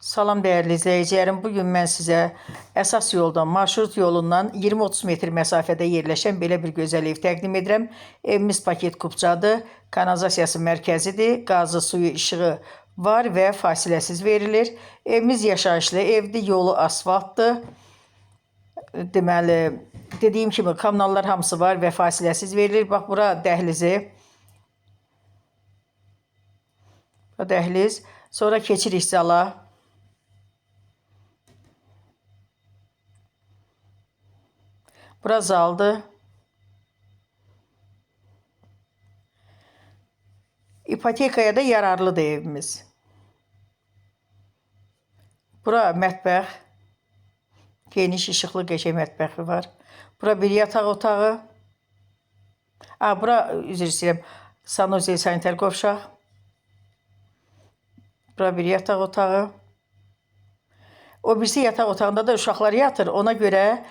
Salam değerli izləyicilərim. Bugün mən sizə əsas yoldan, marşrut yolundan 20-30 metr məsafədə yerləşən belə bir gözəl ev təqdim edirəm. Evimiz paket kupçadır, kanalizasiyası mərkəzidir, qazı, suyu, işığı var və fasiləsiz verilir. Evimiz yaşayışlı evdir, yolu asfaltdır. Deməli, dediyim kimi kommunallar hamısı var və fasiləsiz verilir. Bax, bura dəhlizi. Bu dəhliz. Sonra keçirik zala. Bura zaldır. İpotekaya da yararlıdır evimiz. Bura mətbəx. Geniş, işıqlı, qəşəng mətbəxi var. Bura bir yataq otağı. Bura, üzr istəyirəm, sanuzel, sanitar qovşaq. Bura bir yataq otağı. O birisi yataq otağında da uşaqlar yatır. Ona görə